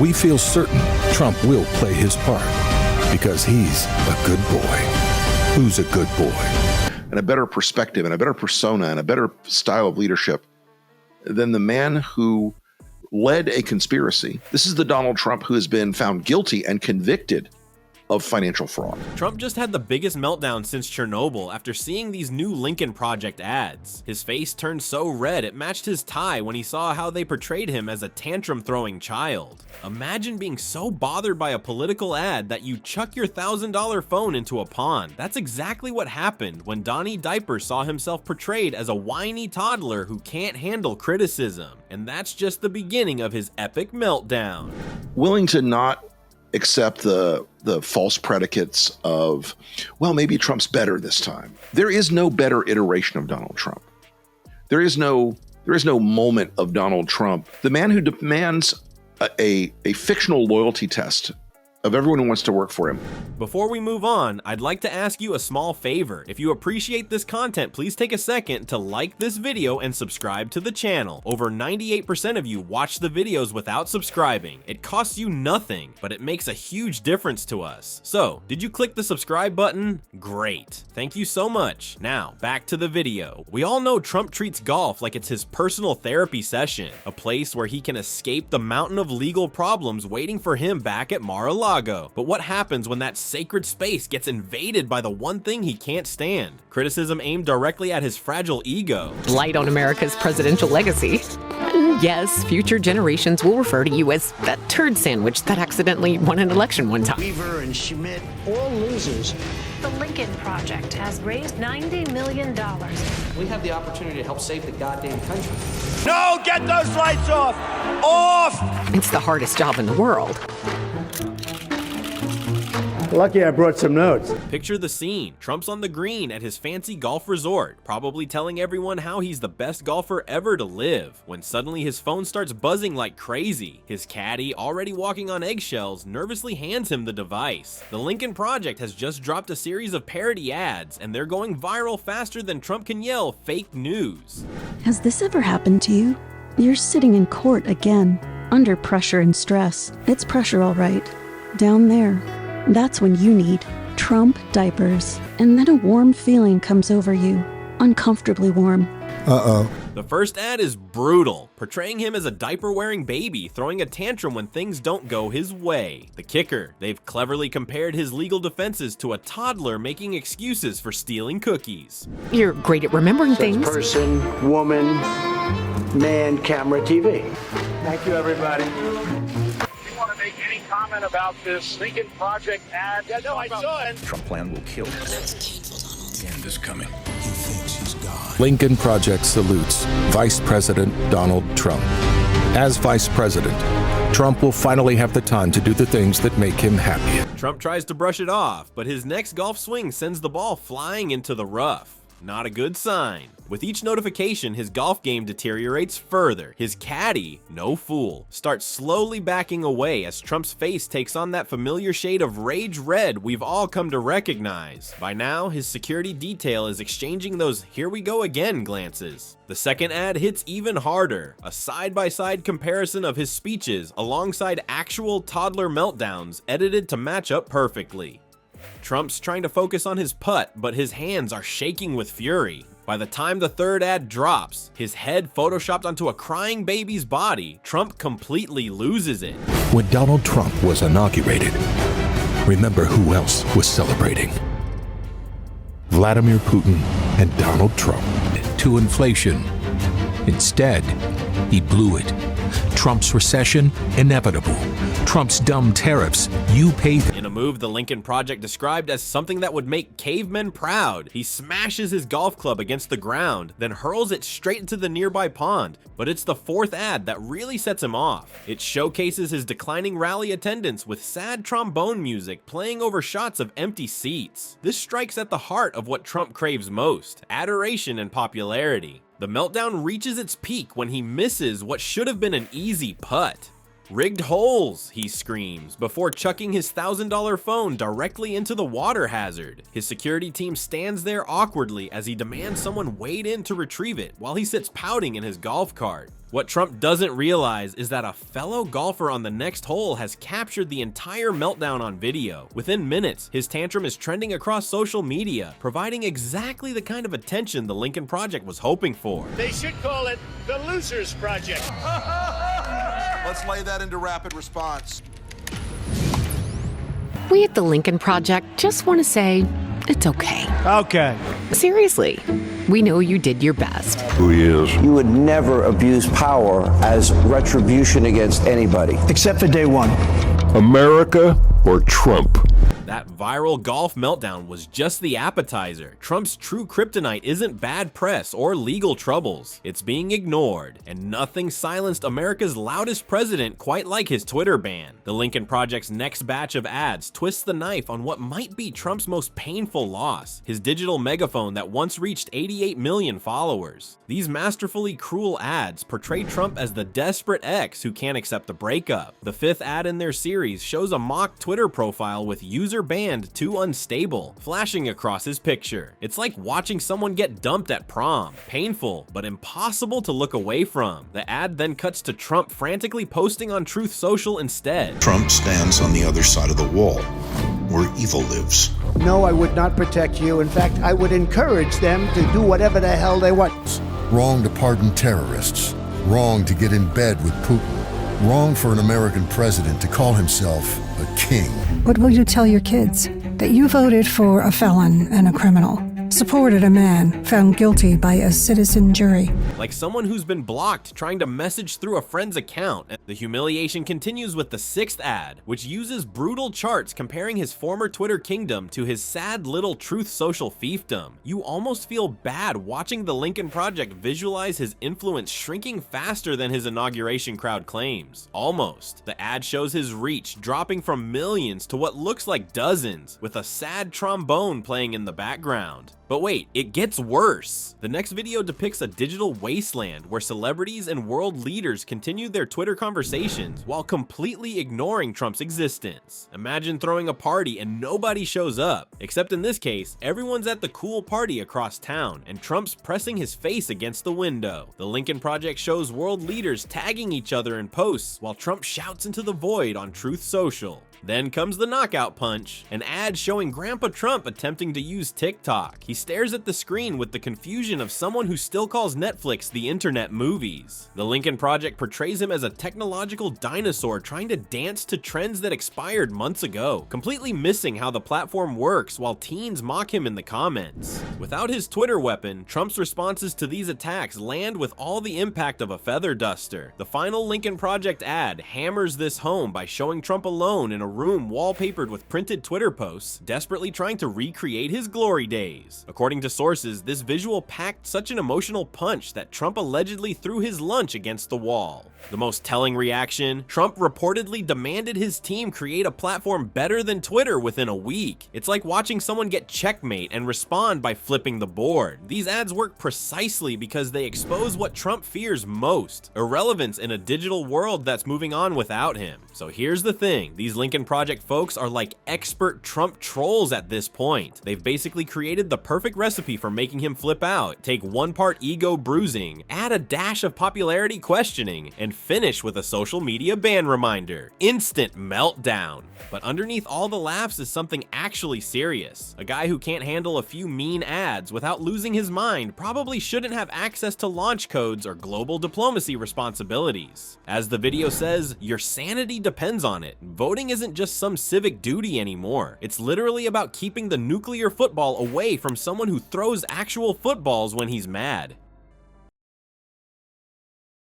we feel certain Trump will play his part because he's a good boy. Who's a good boy? And a better perspective and a better persona and a better style of leadership than the man who led a conspiracy. This is the Donald Trump who has been found guilty and convicted of financial fraud. Trump just had the biggest meltdown since Chernobyl after seeing these new Lincoln Project ads. His face turned so red it matched his tie when he saw how they portrayed him as a tantrum-throwing child. Imagine being so bothered by a political ad that you chuck your $1,000 phone into a pond. That's exactly what happened when Donnie Diaper saw himself portrayed as a whiny toddler who can't handle criticism. And that's just the beginning of his epic meltdown. Willing to not accept the false predicates of, well, maybe Trump's better this time. There is no better iteration of Donald Trump. There is no moment of Donald Trump. The man who demands a fictional loyalty test of everyone who wants to work for him. Before we move on, I'd like to ask you a small favor. If you appreciate this content, please take a second to like this video and subscribe to the channel. Over 98% of you watch the videos without subscribing. It costs you nothing, but it makes a huge difference to us. So, did you click the subscribe button? Great. Thank you so much. Now, back to the video. We all know Trump treats golf like it's his personal therapy session, a place where he can escape the mountain of legal problems waiting for him back at Mar-a-Lago. But what happens when that sacred space gets invaded by the one thing he can't stand? Criticism aimed directly at his fragile ego. Blight on America's presidential legacy. Yes, future generations will refer to you as that turd sandwich that accidentally won an election one time. Weaver and Schmidt, all losers. The Lincoln Project has raised $90 million. We have the opportunity to help save the goddamn country. No, get those lights off! Off! It's the hardest job in the world. Lucky I brought some notes. Picture the scene. Trump's on the green at his fancy golf resort, probably telling everyone how he's the best golfer ever to live, when suddenly his phone starts buzzing like crazy. His caddy, already walking on eggshells, nervously hands him the device. The Lincoln Project has just dropped a series of parody ads, and they're going viral faster than Trump can yell fake news. Has this ever happened to you? You're sitting in court again, under pressure and stress. It's pressure all right. Down there. That's when you need Trump diapers. And then a warm feeling comes over you. Uncomfortably warm. Uh-oh. The first ad is brutal, portraying him as a diaper-wearing baby throwing a tantrum when things don't go his way. The kicker, they've cleverly compared his legal defenses to a toddler making excuses for stealing cookies. You're great at remembering things. Person, woman, man, camera, TV. Thank you, everybody. Comment about this Lincoln Project ad. Yeah, no, I saw it. Trump plan will kill him. The end is coming. He thinks he's God. Lincoln Project salutes Vice President Donald Trump. As Vice President, Trump will finally have the time to do the things that make him happy. Trump tries to brush it off, but his next golf swing sends the ball flying into the rough. Not a good sign. With each notification, his golf game deteriorates further. His caddy, no fool, starts slowly backing away as Trump's face takes on that familiar shade of rage red we've all come to recognize. By now, his security detail is exchanging those "here we go again" glances. The second ad hits even harder, a side-by-side comparison of his speeches alongside actual toddler meltdowns edited to match up perfectly. Trump's trying to focus on his putt, but his hands are shaking with fury. By the time the third ad drops, his head photoshopped onto a crying baby's body, Trump completely loses it. When Donald Trump was inaugurated, remember who else was celebrating? Vladimir Putin and Donald Trump. To inflation. Instead, he blew it. Trump's recession, inevitable. Trump's dumb tariffs, you pay them. In a move the Lincoln Project described as something that would make cavemen proud, he smashes his golf club against the ground, then hurls it straight into the nearby pond. But it's the fourth ad that really sets him off. It showcases his declining rally attendance with sad trombone music playing over shots of empty seats. This strikes at the heart of what Trump craves most: adoration and popularity. The meltdown reaches its peak when he misses what should have been an easy putt. "Rigged holes," he screams, before chucking his $1,000 phone directly into the water hazard. His security team stands there awkwardly as he demands someone wade in to retrieve it while he sits pouting in his golf cart. What Trump doesn't realize is that a fellow golfer on the next hole has captured the entire meltdown on video. Within minutes, his tantrum is trending across social media, providing exactly the kind of attention the Lincoln Project was hoping for. They should call it the Losers Project. Let's lay that into rapid response. We at the Lincoln Project just want to say it's okay. Okay. Seriously, we know you did your best. Who he is. You would never abuse power as retribution against anybody. Except for day one. America or Trump? That viral golf meltdown was just the appetizer. Trump's true kryptonite isn't bad press or legal troubles. It's being ignored, and nothing silenced America's loudest president quite like his Twitter ban. The Lincoln Project's next batch of ads twists the knife on what might be Trump's most painful loss, his digital megaphone that once reached 88 million followers. These masterfully cruel ads portray Trump as the desperate ex who can't accept the breakup. The 5th ad in their series shows a mock Twitter profile with user banned too unstable flashing across his picture. It's like watching someone get dumped at prom. Painful, but impossible to look away from. The ad then cuts to Trump frantically posting on Truth Social instead. Trump stands on the other side of the wall, where evil lives. No, I would not protect you. In fact, I would encourage them to do whatever the hell they want. Wrong to pardon terrorists. Wrong to get in bed with Putin. Wrong for an American president to call himself a king. What will you tell your kids? That you voted for a felon and a criminal, supported a man found guilty by a citizen jury. Like someone who's been blocked trying to message through a friend's account. The humiliation continues with the 6th ad, which uses brutal charts comparing his former Twitter kingdom to his sad little Truth Social fiefdom. You almost feel bad watching the Lincoln Project visualize his influence shrinking faster than his inauguration crowd claims. Almost. The ad shows his reach dropping from millions to what looks like dozens, with a sad trombone playing in the background. But wait, it gets worse. The next video depicts a digital wasteland where celebrities and world leaders continue their Twitter conversations while completely ignoring Trump's existence. Imagine throwing a party and nobody shows up, except in this case, everyone's at the cool party across town and Trump's pressing his face against the window. The Lincoln Project shows world leaders tagging each other in posts while Trump shouts into the void on Truth Social. Then comes the knockout punch, an ad showing Grandpa Trump attempting to use TikTok. He stares at the screen with the confusion of someone who still calls Netflix the internet movies. The Lincoln Project portrays him as a technological dinosaur trying to dance to trends that expired months ago, completely missing how the platform works while teens mock him in the comments. Without his Twitter weapon, Trump's responses to these attacks land with all the impact of a feather duster. The final Lincoln Project ad hammers this home by showing Trump alone in a room wallpapered with printed Twitter posts, desperately trying to recreate his glory days. According to sources, this visual packed such an emotional punch that Trump allegedly threw his lunch against the wall. The most telling reaction, Trump reportedly demanded his team create a platform better than Twitter within a week. It's like watching someone get checkmate and respond by flipping the board. These ads work precisely because they expose what Trump fears most: irrelevance in a digital world that's moving on without him. So here's the thing, these Lincoln Project folks are like expert Trump trolls at this point. They've basically created the perfect recipe for making him flip out. Take one part ego bruising, add a dash of popularity questioning, and finish with a social media ban reminder. Instant meltdown. But underneath all the laughs is something actually serious. A guy who can't handle a few mean ads without losing his mind probably shouldn't have access to launch codes or global diplomacy responsibilities. As the video says, your sanity depends on it. Voting isn't just some civic duty anymore. It's literally about keeping the nuclear football away from someone who throws actual footballs when he's mad.